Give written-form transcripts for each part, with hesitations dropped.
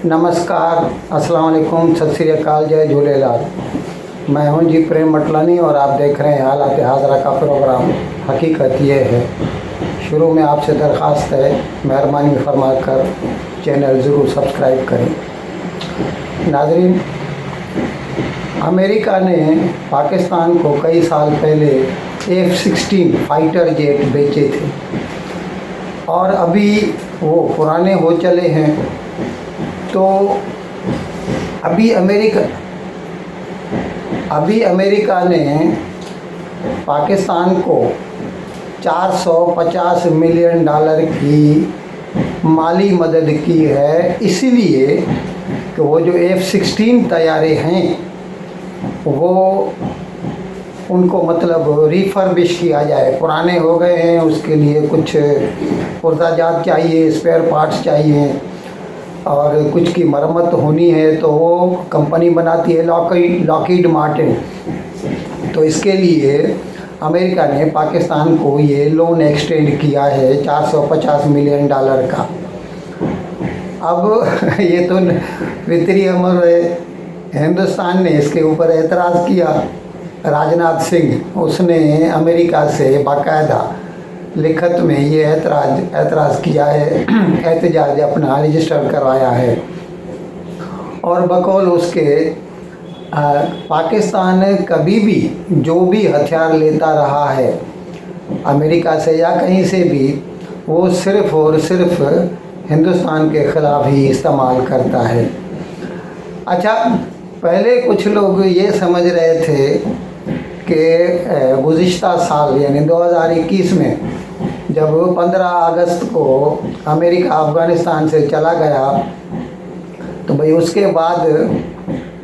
नमस्कार, अस्सलाम वालेकुम, सत श्री अकाल, जय झूलेलाल। मैं हूं जी प्रेम मटलानी और आप देख रहे हैं हालात हाज़रा का प्रोग्राम हकीकत ये है। शुरू में आपसे दरख्वास्त है, मेहरबानी फरमाकर चैनल ज़रूर सब्सक्राइब करें। नाज़रीन, अमेरिका ने पाकिस्तान को कई साल पहले F-16 फाइटर जेट बेचे थे और अभी वो पुराने हो चले हैं। तो अभी अमेरिका ने पाकिस्तान को $450 मिलियन की माली मदद की है, इसलिए कि वो जो F-16 तैयारे हैं वो उनको मतलब रिफर्बिश किया जाए। पुराने हो गए हैं, उसके लिए कुछ पुर्जाजात चाहिए, स्पेयर पार्ट्स चाहिए और कुछ की मरम्मत होनी है, तो वो कंपनी बनाती है लॉकहीड मार्टिन। तो इसके लिए अमेरिका ने पाकिस्तान को ये लोन एक्सटेंड किया है $450 मिलियन का। अब ये तो वित्तीय अमर हिंदुस्तान ने इसके ऊपर एतराज़ किया। राजनाथ सिंह उसने अमेरिका से बाकायदा लिखत में ये एतराज़ किया है, एहतजाज अपना रजिस्टर करवाया है और बकौल उसके पाकिस्तान कभी भी जो भी हथियार लेता रहा है अमेरिका से या कहीं से भी, वो सिर्फ़ और सिर्फ हिंदुस्तान के ख़िलाफ़ ही इस्तेमाल करता है। अच्छा, पहले कुछ लोग ये समझ रहे थे कि गुज़िश्ता साल यानी 2021 में जब 15 अगस्त को अमेरिका अफ़गानिस्तान से चला गया तो भाई उसके बाद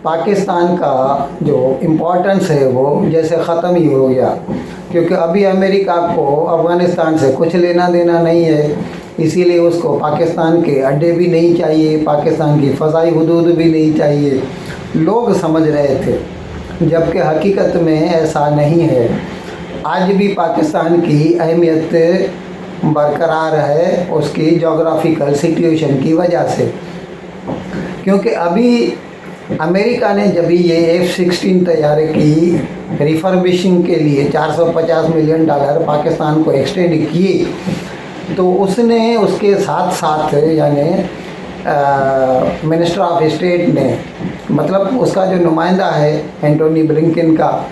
पाकिस्तान का जो इम्पोर्टेंस है वो जैसे ख़त्म ही हो गया, क्योंकि अभी अमेरिका को अफ़गानिस्तान से कुछ लेना देना नहीं है, इसीलिए उसको पाकिस्तान के अड्डे भी नहीं चाहिए, पाकिस्तान की फ़ज़ाई हुदूद भी नहीं चाहिए। लोग समझ रहे थे, जबकि हकीकत में ऐसा नहीं है। आज भी पाकिस्तान की अहमियत बरकरार है उसकी जोग्राफिकल सिचुएशन की वजह से, क्योंकि अभी अमेरिका ने जब ये F-16 तैयारे की रिफर्बिशिंग के लिए $450 मिलियन पाकिस्तान को एक्सटेंड किए, तो उसने उसके साथ साथ यानी मिनिस्टर ऑफ स्टेट ने, मतलब उसका जो नुमाइंदा है एंटोनी ब्लिंकन का,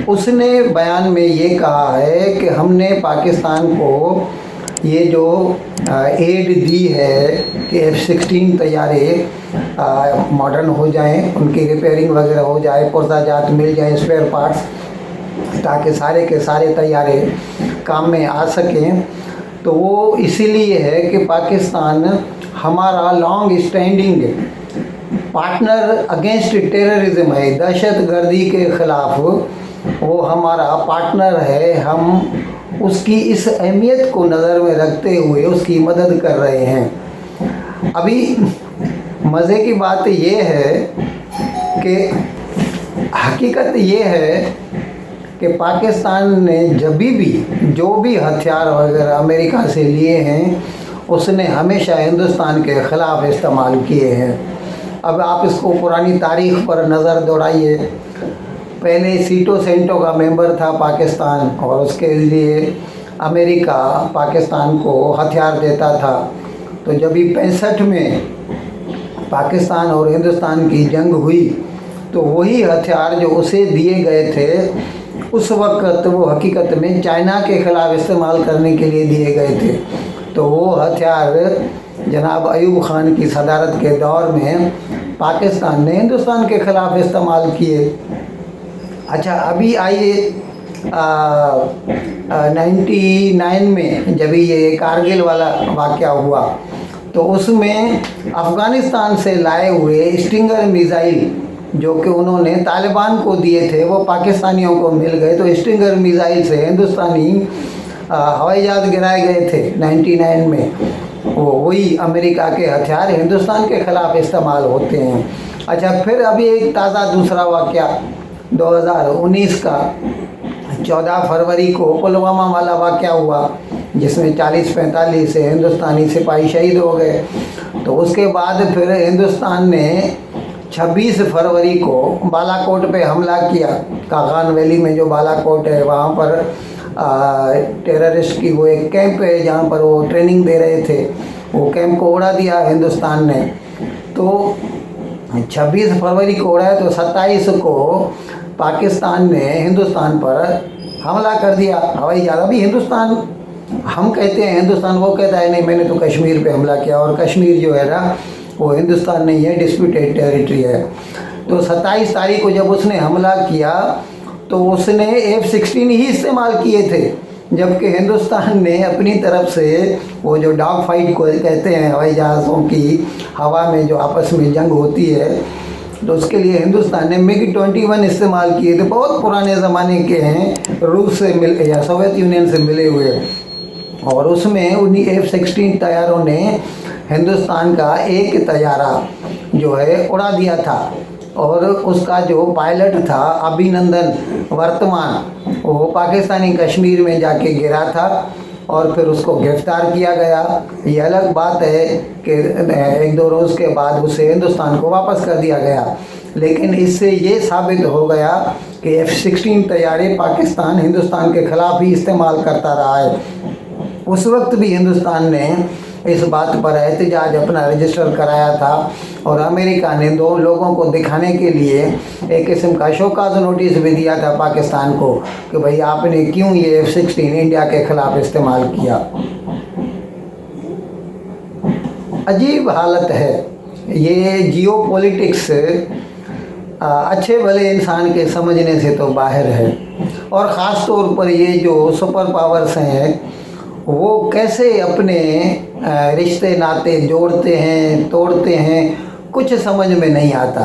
उसने बयान में ये कहा है कि हमने पाकिस्तान को ये जो एड दी है कि F-16 तैयारे मॉडर्न हो जाएं, उनकी रिपेयरिंग वगैरह हो जाए, पुर्जाजात मिल जाए, स्पेयर पार्ट्स, ताकि सारे के सारे तैयारे काम में आ सकें। तो वो इसीलिए है कि पाकिस्तान हमारा long standing partner against terrorism है, दहशत गर्दी के ख़िलाफ़ वो हमारा पार्टनर है। हम उसकी इस अहमियत को नज़र में रखते हुए उसकी मदद कर रहे हैं। अभी मज़े की बात ये है कि हकीकत ये है कि पाकिस्तान ने जब भी जो भी हथियार वगैरह अमेरिका से लिए हैं, उसने हमेशा हिंदुस्तान के ख़िलाफ़ इस्तेमाल किए हैं। अब आप इसको पुरानी तारीख़ पर नज़र दौड़ाइए। पहले सीटो सेंटो का मेंबर था पाकिस्तान और उसके लिए अमेरिका पाकिस्तान को हथियार देता था। तो जब 65 में पाकिस्तान और हिंदुस्तान की जंग हुई, तो वही हथियार जो उसे दिए गए थे उस वक़्त वो हकीकत में चाइना के ख़िलाफ़ इस्तेमाल करने के लिए दिए गए थे। तो वो हथियार जनाब अयूब ख़ान की सदारत के दौर में पाकिस्तान ने हिंदुस्तान के ख़िलाफ़ इस्तेमाल किए। अच्छा, अभी आइए 99 में जब ये कारगिल वाला वाक़या हुआ, तो उसमें अफ़गानिस्तान से लाए हुए स्टिंगर मिज़ाइल जो कि उन्होंने तालिबान को दिए थे, वो पाकिस्तानियों को मिल गए। तो स्टिंगर मिज़ाइल से हिंदुस्तानी हवाई जहाज़ गिराए गए थे 99 में। वही अमेरिका के हथियार हिंदुस्तान के ख़िलाफ़ इस्तेमाल होते हैं। अच्छा, फिर अभी एक ताज़ा दूसरा वाक़या 2019 का 14 फरवरी को पुलवामा वाला वाक़या हुआ। जिसमें 40-45 हिंदुस्तानी सिपाही शहीद हो गए। तो उसके बाद फिर हिंदुस्तान ने 26 फरवरी को बालाकोट पे हमला किया। कागान वैली में जो बालाकोट है वहाँ पर टेररिस्ट की वो एक कैंप है जहाँ पर वो ट्रेनिंग दे रहे थे, वो कैंप को उड़ा दिया हिंदुस्तान ने। तो 26 फरवरी को उड़ा है, तो 27 को पाकिस्तान ने हिंदुस्तान पर हमला कर दिया हवाई जहाज। अभी हिंदुस्तान, हम कहते हैं हिंदुस्तान, वो कहता है नहीं मैंने तो कश्मीर पे हमला किया, और कश्मीर जो है ना वो हिंदुस्तान नहीं है, डिस्प्यूटेड टेरिटरी है। तो 27 तारीख को जब उसने हमला किया तो उसने F-16 ही इस्तेमाल किए थे, जबकि हिंदुस्तान ने अपनी तरफ से वो जो डॉग फाइट को कहते हैं हवाई जहाज़ों की हवा में जो आपस में जंग होती है, तो उसके लिए हिंदुस्तान ने MiG-21 इस्तेमाल किए थे। बहुत पुराने ज़माने के हैं, रूस से मिल या सोवियत यूनियन से मिले हुए, और उसमें उन्हीं F-16 तैयारों ने हिंदुस्तान का एक तैयारा जो है उड़ा दिया था, और उसका जो पायलट था अभिनंदन वर्तमान, वो पाकिस्तानी कश्मीर में जाके गिरा था और फिर उसको गिरफ्तार किया गया। ये अलग बात है कि 1-2 रोज़ के बाद उसे हिंदुस्तान को वापस कर दिया गया, लेकिन इससे ये साबित हो गया कि F-16 तैयारे पाकिस्तान हिंदुस्तान के ख़िलाफ़ ही इस्तेमाल करता रहा है। उस वक्त भी हिंदुस्तान ने इस बात पर एहतजाज अपना रजिस्टर कराया था, और अमेरिका ने 2 लोगों को दिखाने के लिए एक किस्म का शोकाज नोटिस भी दिया था पाकिस्तान को कि भाई आपने क्यों ये F-16 इंडिया के ख़िलाफ़ इस्तेमाल किया। अजीब हालत है ये, जियो पॉलिटिक्स अच्छे भले इंसान के समझने से तो बाहर है, और ख़ास तौर पर ये जो सुपर पावर्स हैं वो कैसे अपने रिश्ते नाते जोड़ते हैं, तोड़ते हैं, कुछ समझ में नहीं आता।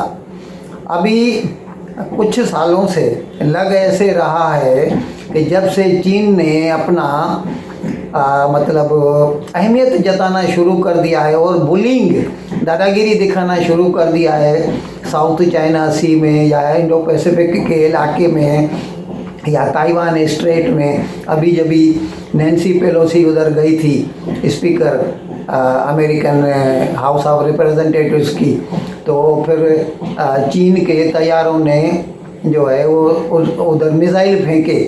अभी कुछ सालों से लग ऐसे रहा है कि जब से चीन ने अपना मतलब अहमियत जताना शुरू कर दिया है और बुलिंग, दादागिरी दिखाना शुरू कर दिया है साउथ चाइना सी में या इंडो पैसिफिक के इलाके में या ताइवान स्ट्रेट में। अभी जब नैन्सी पेलोसी उधर गई थी, speaker American house of representatives की, तो फिर चीन के तैयारों ने जो है वो उधर मिसाइल फेंके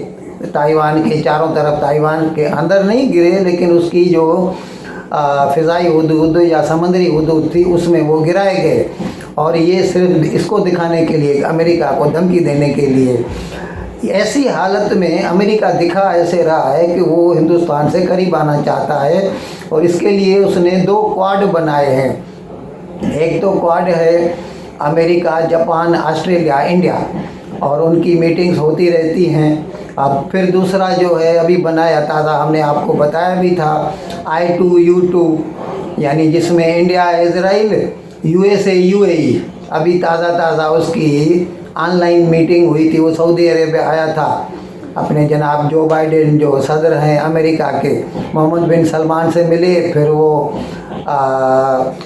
ताइवान के चारों तरफ। ताइवान के अंदर नहीं गिरे, लेकिन उसकी जो फ़िज़ाई हदूद या समुद्री हदूद थी उसमें वो गिराए गए, और ये सिर्फ इसको दिखाने के लिए, अमेरिका को धमकी देने के लिए। ऐसी हालत में अमेरिका दिखा ऐसे रहा है कि वो हिंदुस्तान से करीब आना चाहता है, और इसके लिए उसने 2 क्वाड बनाए हैं। एक तो क्वाड है अमेरिका, जापान, ऑस्ट्रेलिया, इंडिया, और उनकी मीटिंग्स होती रहती हैं। अब फिर दूसरा जो है अभी बनाया ताज़ा, हमने आपको बताया भी था, I2U2, यानी जिसमें इंडिया, इजराइल, USA, UAE। अभी ताज़ा उसकी ऑनलाइन मीटिंग हुई थी, वो सऊदी अरेबिया आया था, अपने जनाब जो बाइडेन जो सदर हैं अमेरिका के, मोहम्मद बिन सलमान से मिले, फिर वो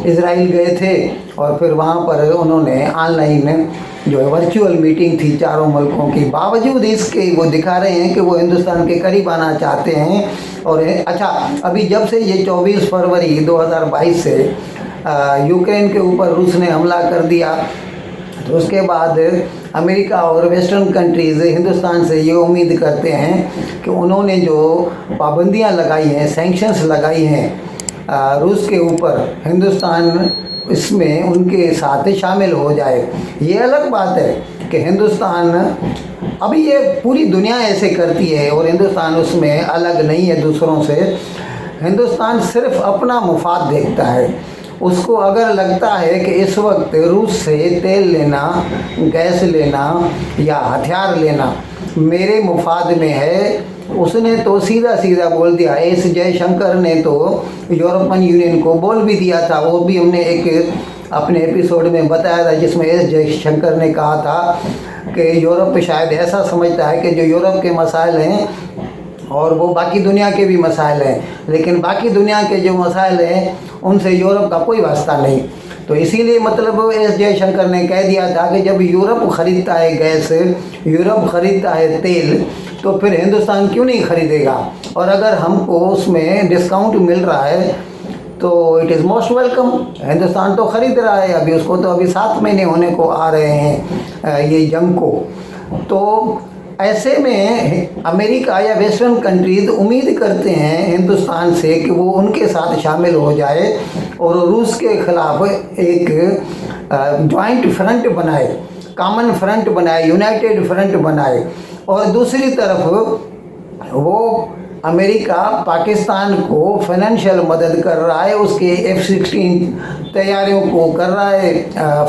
इजराइल गए थे, और फिर वहाँ पर उन्होंने ऑनलाइन जो है वर्चुअल मीटिंग थी चारों मुल्कों की। बावजूद इसके वो दिखा रहे हैं कि वो हिंदुस्तान के करीब आना चाहते हैं। और अच्छा, अभी जब से ये 24 फरवरी 2022 से यूक्रेन के ऊपर रूस ने हमला कर दिया, तो उसके बाद अमेरिका और वेस्टर्न कंट्रीज़ हिंदुस्तान से ये उम्मीद करते हैं कि उन्होंने जो पाबंदियां लगाई हैं, सैंक्शंस लगाई हैं रूस के ऊपर, हिंदुस्तान इसमें उनके साथ शामिल हो जाए। ये अलग बात है कि हिंदुस्तान, अभी ये पूरी दुनिया ऐसे करती है और हिंदुस्तान उसमें अलग नहीं है दूसरों से। हिंदुस्तान सिर्फ अपना मुफाद देखता है। उसको अगर लगता है कि इस वक्त रूस से तेल लेना, गैस लेना या हथियार लेना मेरे मुफाद में है, उसने तो सीधा बोल दिया। एस जयशंकर ने तो यूरोपियन यूनियन को बोल भी दिया था, वो भी हमने एक अपने एपिसोड में बताया था, जिसमें एस जयशंकर ने कहा था कि यूरोप शायद ऐसा समझता है कि जो यूरोप के मसाइल हैं और वो बाकी दुनिया के भी मसाइल हैं, लेकिन बाकी दुनिया के जो मसाइल हैं उनसे यूरोप का कोई वास्ता नहीं। तो इसीलिए मतलब एस जयशंकर ने कह दिया था कि जब यूरोप ख़रीदता है गैस, यूरोप ख़रीदता है तेल, तो फिर हिंदुस्तान क्यों नहीं खरीदेगा। और अगर हमको उसमें डिस्काउंट मिल रहा है तो it is most welcome. Hindustan तो ख़रीद रहा है, अभी उसको तो अभी 7 महीने होने को आ रहे हैं ये जंग को। तो ऐसे में अमेरिका या वेस्टर्न कंट्रीज उम्मीद करते हैं हिंदुस्तान से कि वो उनके साथ शामिल हो जाए और रूस के ख़िलाफ़ एक जॉइंट फ्रंट बनाए, कॉमन फ्रंट बनाए, यूनाइटेड फ्रंट बनाए। और दूसरी तरफ वो अमेरिका पाकिस्तान को फाइनेंशियल मदद कर रहा है, उसके F-16 तैयारियों को कर रहा है,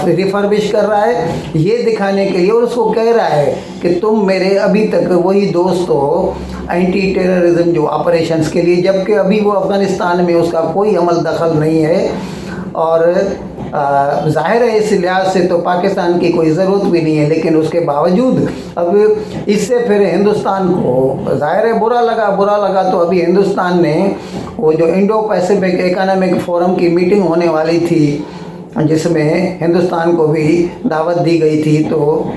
रिफर्बिश कर रहा है, ये दिखाने के लिए। और उसको कह रहा है कि तुम मेरे अभी तक वही दोस्त हो एंटी टेररिज्म जो ऑपरेशंस के लिए, जबकि अभी वो अफ़गानिस्तान में उसका कोई अमल दखल नहीं है। और ज़ाहिर है इस लिहाज से तो पाकिस्तान की कोई ज़रूरत भी नहीं है, लेकिन उसके बावजूद अब इससे फिर हिंदुस्तान को ज़ाहिर है बुरा लगा। तो अभी हिंदुस्तान ने वो जो इंडो पैसिफिक इकोनॉमिक फोरम की मीटिंग होने वाली थी जिसमें हिंदुस्तान को भी दावत दी गई थी, तो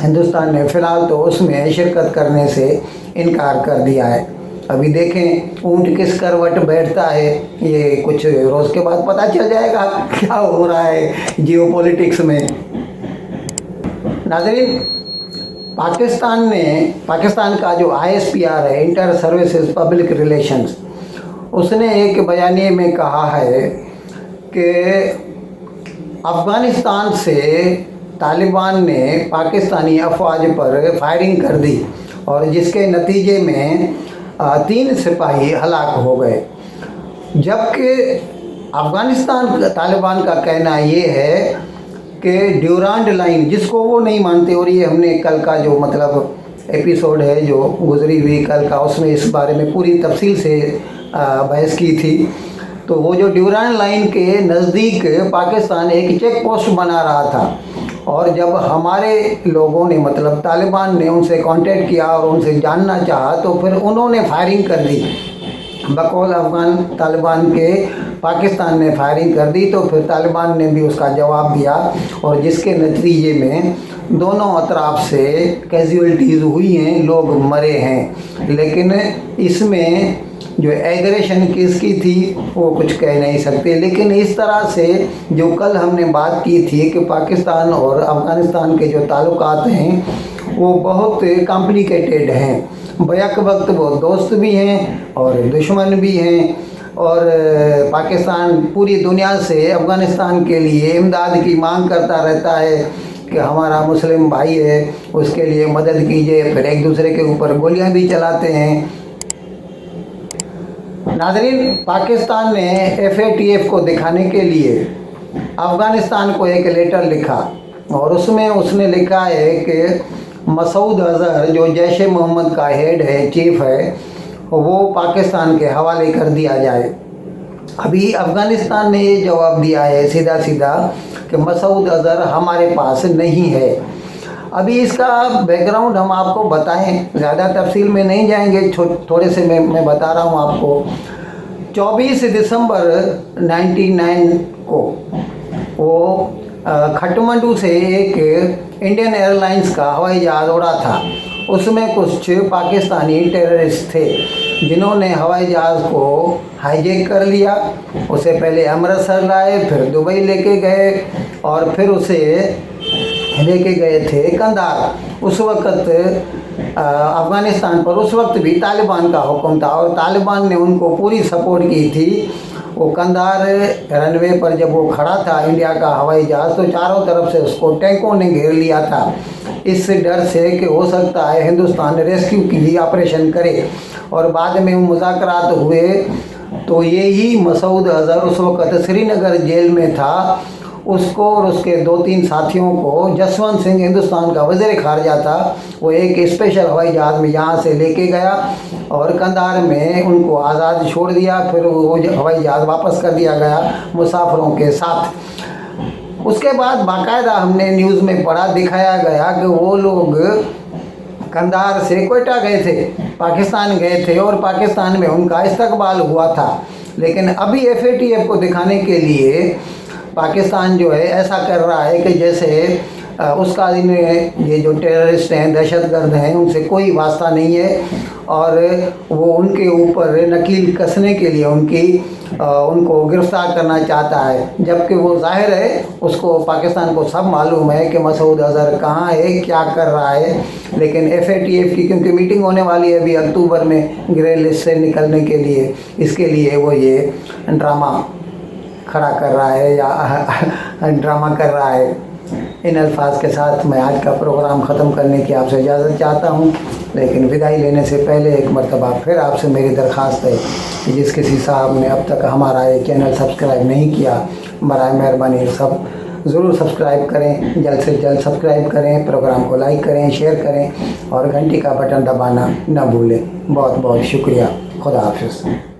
हिंदुस्तान ने फ़िलहाल तो उसमें शिरकत करने से इनकार कर दिया है। अभी देखें ऊंट किस करवट बैठता है, ये कुछ रोज़ के बाद पता चल जाएगा क्या हो रहा है जियोपॉलिटिक्स में। नाज़रीन, पाकिस्तान का जो ISPR है, इंटर सर्विसेज पब्लिक रिलेशंस, उसने एक बयानिए में कहा है कि अफ़गानिस्तान से तालिबान ने पाकिस्तानी अफवाज पर फायरिंग कर दी और जिसके नतीजे में 3 सिपाही हलाक हो गए। जबकि अफ़गानिस्तान तालिबान का कहना ये है कि ड्यूरांड लाइन, जिसको वो नहीं मानते, और ये हमने कल का जो मतलब एपिसोड है जो गुजरी हुई कल का, उसमें इस बारे में पूरी तफसील से बहस की थी। तो वो जो ड्यूरांड लाइन के नज़दीक पाकिस्तान एक चेक पोस्ट बना रहा था, और जब हमारे लोगों ने मतलब तालिबान ने उनसे कांटेक्ट किया और उनसे जानना चाहा तो फिर उन्होंने फायरिंग कर दी। बकौल अफ़गान तालिबान के पाकिस्तान ने फायरिंग कर दी, तो फिर तालिबान ने भी उसका जवाब दिया और जिसके नतीजे में दोनों अतराफ से कैजुअल्टीज़ हुई हैं, लोग मरे हैं। लेकिन इसमें जो एग्रेशन किसकी थी वो कुछ कह नहीं सकते। लेकिन इस तरह से जो कल हमने बात की थी कि पाकिस्तान और अफ़गानिस्तान के जो ताल्लुकात हैं वो बहुत कॉम्प्लिकेटेड हैं, बैक वक्त वो दोस्त भी हैं और दुश्मन भी हैं। और पाकिस्तान पूरी दुनिया से अफ़गानिस्तान के लिए इमदाद की मांग करता रहता है कि हमारा मुस्लिम भाई है उसके लिए मदद कीजिए, फिर एक दूसरे के ऊपर गोलियां भी चलाते हैं। नाज़रीन, पाकिस्तान ने FATF को दिखाने के लिए अफ़गानिस्तान को एक लेटर लिखा और उसमें उसने लिखा है कि मसूद अज़हर जो जैश ए मोहम्मद का हेड है, चीफ है, वो पाकिस्तान के हवाले कर दिया जाए। अभी अफ़गानिस्तान ने ये जवाब दिया है सीधा सीधा कि मसूद अज़हर हमारे पास नहीं है। अभी इसका बैकग्राउंड हम आपको बताएं, ज़्यादा तफसील में नहीं जाएंगे, थोड़े से मैं बता रहा हूँ आपको। 24 दिसंबर 99 को वो खटमंडू से एक इंडियन एयरलाइंस का हवाई जहाज़ उड़ा था। उसमें कुछ पाकिस्तानी टेररिस्ट थे जिन्होंने हवाई जहाज़ को हाईजैक कर लिया। उसे पहले अमृतसर लाए, फिर दुबई लेके गए और फिर उसे लेके गए थे कंधार। उस वक़्त अफ़गानिस्तान पर उस वक्त भी तालिबान का हुक्म था और तालिबान ने उनको पूरी सपोर्ट की थी। वो कंधार रनवे पर जब वो खड़ा था इंडिया का हवाई जहाज़, तो चारों तरफ से उसको टैंकों ने घेर लिया था, इस डर से कि हो सकता है हिंदुस्तान रेस्क्यू की ऑपरेशन करे। और बाद में मुज़ाकरात हुए तो यही मसूद अज़हर उस वक़्त श्रीनगर जेल में था। उसको और उसके 2-3 साथियों को जसवंत सिंह, हिंदुस्तान का वज़ीर ख़ारजा था, वो एक स्पेशल हवाई जहाज़ में यहाँ से लेके गया और कंधार में उनको आज़ाद छोड़ दिया। फिर वो हवाई जहाज़ वापस कर दिया गया मुसाफिरों के साथ। उसके बाद बाकायदा हमने न्यूज़ में पढ़ा, दिखाया गया कि वो लोग कंधार से कोयटा गए थे, पाकिस्तान गए थे और पाकिस्तान में उनका इस्तकबाल हुआ था। लेकिन अभी FATF को दिखाने के लिए पाकिस्तान जो है ऐसा कर रहा है कि जैसे उसका इन्हें ये जो टेररिस्ट हैं, दहशतगर्द हैं, उनसे कोई वास्ता नहीं है और वो उनके ऊपर नकील कसने के लिए उनको गिरफ़्तार करना चाहता है, जबकि वो ज़ाहिर है उसको पाकिस्तान को सब मालूम है कि मसूद अज़हर कहाँ है, क्या कर रहा है। लेकिन FATF की क्योंकि मीटिंग होने वाली है अभी अक्टूबर में ग्रे लिस्ट से निकलने के लिए, इसके लिए वो ये ड्रामा खड़ा कर रहा है या ड्रामा कर रहा है। इन अल्फाज के साथ मैं आज का प्रोग्राम ख़त्म करने की आपसे इजाज़त चाहता हूँ, लेकिन विदाई लेने से पहले एक मरतबा फिर आपसे मेरी दरख्वास्त है कि जिस किसी साहब ने अब तक हमारा ये चैनल सब्सक्राइब नहीं किया, बराए मेहरबानी सब ज़रूर सब्सक्राइब करें, जल्द से जल्द सब्सक्राइब करें, प्रोग्राम को लाइक करें, शेयर करें और घंटी का बटन दबाना न भूलें। बहुत बहुत शुक्रिया। खुदा हाफिज़।